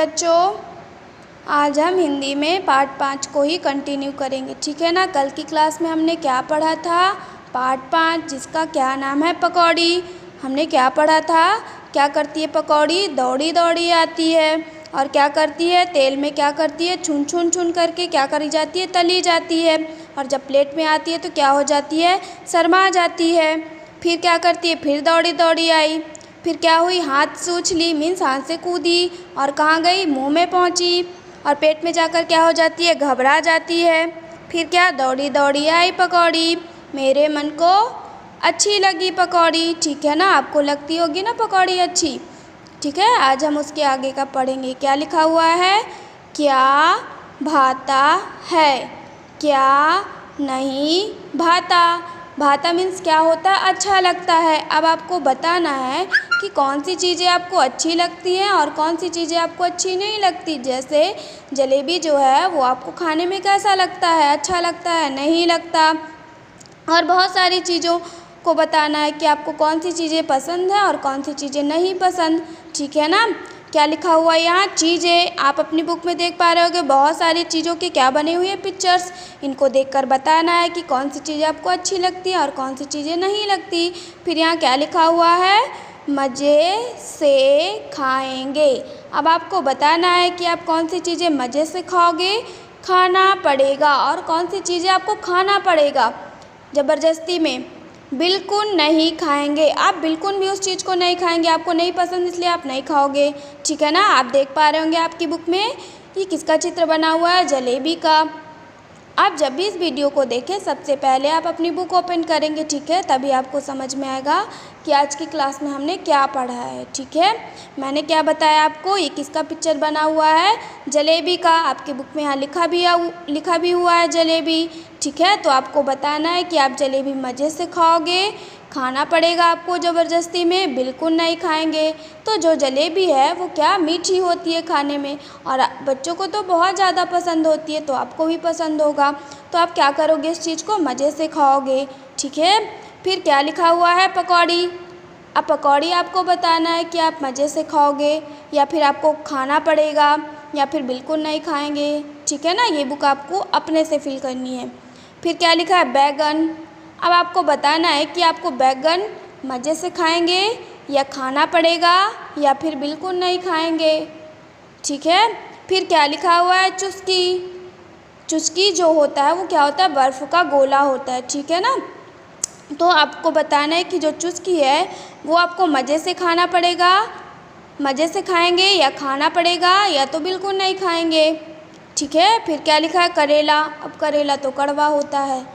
बच्चों, आज हम हिंदी में पार्ट 5 को ही कंटिन्यू करेंगे, ठीक है ना। कल की क्लास में हमने क्या पढ़ा था, पार्ट 5 जिसका क्या नाम है पकौड़ी। हमने क्या पढ़ा था, क्या करती है पकौड़ी, दौड़ी दौड़ी आती है और क्या करती है, तेल में क्या करती है, छुन छुन छुन करके क्या करी जाती है, तली जाती है। और जब प्लेट में आती है तो क्या हो जाती है, शर्मा जाती है। फिर क्या करती है, फिर दौड़ी दौड़ी आई, फिर क्या हुई, हाथ से उछली, मीन्स हाथ से कूदी और कहाँ गई, मुंह में पहुंची और पेट में जाकर क्या हो जाती है, घबरा जाती है। फिर क्या, दौड़ी दौड़ी आई पकौड़ी, मेरे मन को अच्छी लगी पकौड़ी, ठीक है ना। आपको लगती होगी ना पकौड़ी अच्छी, ठीक है। आज हम उसके आगे का पढ़ेंगे। क्या लिखा हुआ है, क्या भाता है, क्या नहीं भाता। भाता मीन्स क्या होता है, अच्छा लगता है। अब आपको बताना है कि कौन सी चीज़ें आपको अच्छी लगती हैं और कौन सी चीज़ें आपको अच्छी नहीं लगती। जैसे जलेबी जो है वो आपको खाने में कैसा लगता है, अच्छा लगता है, नहीं लगता। और बहुत सारी चीज़ों को बताना है कि आपको कौन सी चीज़ें पसंद है और कौन सी चीज़ें नहीं पसंद, ठीक है ना। क्या लिखा हुआ है यहाँ, चीज़ें। आप अपनी बुक में देख पा रहे होगे बहुत सारी चीज़ों की क्या बनी हुई है, पिक्चर्स। इनको देखकर बताना है कि कौन सी चीज़ें आपको अच्छी लगती है और कौन सी चीज़ें नहीं लगती। फिर यहाँ क्या लिखा हुआ है, मज़े से खाएंगे। अब आपको बताना है कि आप कौन सी चीज़ें मज़े से खाओगे, खाना पड़ेगा, और कौन सी चीज़ें आपको खाना पड़ेगा ज़बरदस्ती में, बिल्कुल नहीं खाएंगे। आप बिल्कुल भी उस चीज़ को नहीं खाएंगे, आपको नहीं पसंद इसलिए आप नहीं खाओगे, ठीक है ना। आप देख पा रहे होंगे आपकी बुक में कि किसका चित्र बना हुआ है, जलेबी का। आप जब भी इस वीडियो को देखें सबसे पहले आप अपनी बुक ओपन करेंगे, ठीक है, तभी आपको समझ में आएगा कि आज की क्लास में हमने क्या पढ़ा है, ठीक है। मैंने क्या बताया आपको, ये किसका पिक्चर बना हुआ है, जलेबी का। आपकी बुक में यहाँ लिखा भी हुआ है जलेबी, ठीक है। तो आपको बताना है कि आप जलेबी मज़े से खाओगे, खाना पड़ेगा आपको ज़बरदस्ती में, बिल्कुल नहीं खाएंगे। तो जो जलेबी है वो क्या मीठी होती है खाने में, और बच्चों को तो बहुत ज़्यादा पसंद होती है, तो आपको भी पसंद होगा। तो आप क्या करोगे, इस चीज़ को मज़े से खाओगे, ठीक है। फिर क्या लिखा हुआ है, पकौड़ी। अब पकौड़ी आपको बताना है कि आप मज़े से खाओगे या फिर आपको खाना पड़ेगा या फिर बिल्कुल नहीं खाएंगे, ठीक है ना। ये बुक आपको अपने से फिल करनी है। फिर क्या लिखा है, बैगन। अब आपको बताना है कि आपको बैगन मज़े से खाएंगे या खाना पड़ेगा या फिर बिल्कुल नहीं खाएंगे, ठीक है। फिर क्या लिखा हुआ है, चुस्की। चुस्की जो होता है वो क्या होता है, बर्फ़ का गोला होता है, ठीक है ना। तो आपको बताना है कि जो चुस्की है वो आपको मज़े से खाना पड़ेगा, मज़े से खाएंगे या खाना पड़ेगा या तो बिल्कुल नहीं खाएंगे, ठीक है। फिर क्या लिखा है, करेला। अब करेला तो कड़वा होता है,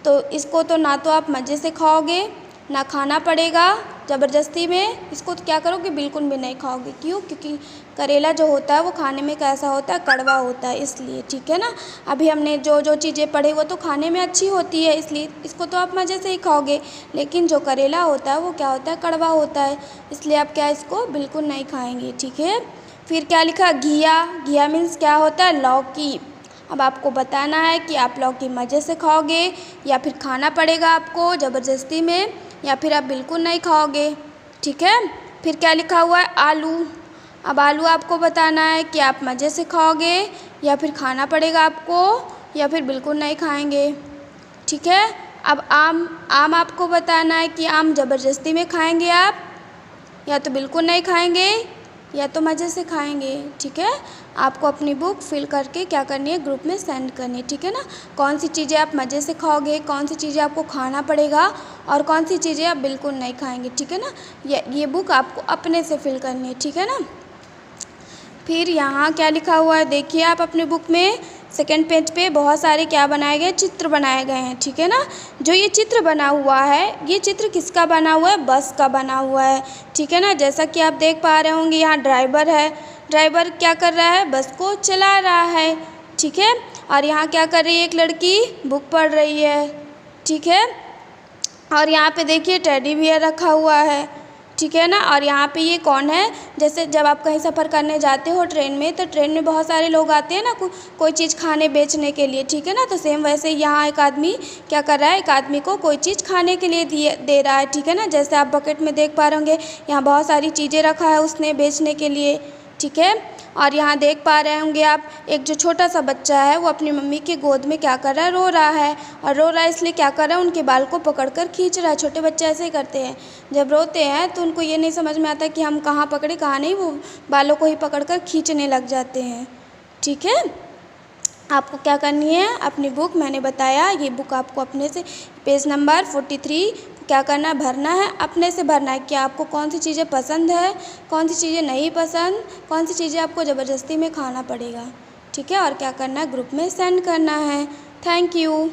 तो इसको तो ना तो आप मज़े से खाओगे ना खाना पड़ेगा ज़बरदस्ती में, इसको तो क्या करोगे, बिल्कुल भी नहीं खाओगे। क्यों, क्योंकि करेला जो होता है वो खाने में कैसा होता है, कड़वा होता है, इसलिए, ठीक है ना। अभी हमने जो जो चीज़ें पढ़ी वो तो खाने में अच्छी होती है, इसलिए इसको तो आप मज़े से ही खाओगे। लेकिन जो करेला होता है वो क्या होता है, कड़वा होता है, इसलिए आप क्या इसको बिल्कुल नहीं खाएँगे, ठीक है। फिर क्या लिखा, घिया। घिया मीन्स क्या होता है, लौकी। अब आपको बताना है कि आप लौकी मज़े से खाओगे या फिर खाना पड़ेगा आपको ज़बरदस्ती में या फिर आप बिल्कुल नहीं खाओगे, ठीक है। फिर क्या लिखा हुआ है, आलू। अब आलू आपको बताना है कि आप मज़े से खाओगे या फिर खाना पड़ेगा आपको या फिर बिल्कुल नहीं खाएंगे, ठीक है। अब आम। आम आपको बताना है कि आम ज़बरदस्ती में खाएंगे आप या तो बिल्कुल नहीं खाएंगे या तो मज़े से खाएंगे, ठीक है। आपको अपनी बुक फिल करके क्या करनी है, ग्रुप में सेंड करनी है, ठीक है ना। कौन सी चीज़ें आप मज़े से खाओगे, कौन सी चीज़ें आपको खाना पड़ेगा और कौन सी चीज़ें आप बिल्कुल नहीं खाएंगे, ठीक है ना। ये बुक आपको अपने से फिल करनी है, ठीक है ना। फिर यहाँ क्या लिखा हुआ है, देखिए आप अपनी बुक में सेकंड पेज पे बहुत सारे क्या बनाए गए, चित्र बनाए गए हैं, ठीक है ना। जो ये चित्र बना हुआ है, ये चित्र किसका बना हुआ है, बस का बना हुआ है, ठीक है ना। जैसा कि आप देख पा रहे होंगे यहाँ ड्राइवर है, ड्राइवर क्या कर रहा है, बस को चला रहा है, ठीक है। और यहाँ क्या कर रही है, एक लड़की बुक पढ़ रही है, ठीक है। और यहाँ पे देखिए टेडी बियर रखा हुआ है, ठीक है ना। और यहाँ पे ये कौन है, जैसे जब आप कहीं सफ़र करने जाते हो ट्रेन में, तो ट्रेन में बहुत सारे लोग आते हैं ना कोई चीज़ खाने बेचने के लिए, ठीक है ना। तो सेम वैसे यहाँ एक आदमी क्या कर रहा है, एक आदमी को कोई चीज़ खाने के लिए दे रहा है, ठीक है ना। जैसे आप बकेट में देख पा रहे होंगे यहाँ बहुत सारी चीज़ें रखा है उसने बेचने के लिए, ठीक है। और यहाँ देख पा रहे होंगे आप, एक जो छोटा सा बच्चा है वो अपनी मम्मी की गोद में क्या कर रहा है, रो रहा है। और रो रहा है इसलिए क्या कर रहा है, उनके बाल को पकड़कर खींच रहा है। छोटे बच्चे ऐसे ही करते हैं, जब रोते हैं तो उनको ये नहीं समझ में आता कि हम कहाँ पकड़े कहाँ नहीं, वो बालों को ही पकड़कर खींचने लग जाते हैं। ठीक है, आपको क्या करनी है, अपनी बुक, मैंने बताया ये बुक आपको अपने से पेज नंबर 43 क्या करना है, भरना है, अपने से भरना है कि आपको कौन सी चीज़ें पसंद है, कौन सी चीज़ें नहीं पसंद, कौन सी चीज़ें आपको ज़बरदस्ती में खाना पड़ेगा। ठीक है, और क्या करना है, ग्रुप में सेंड करना है। Thank you.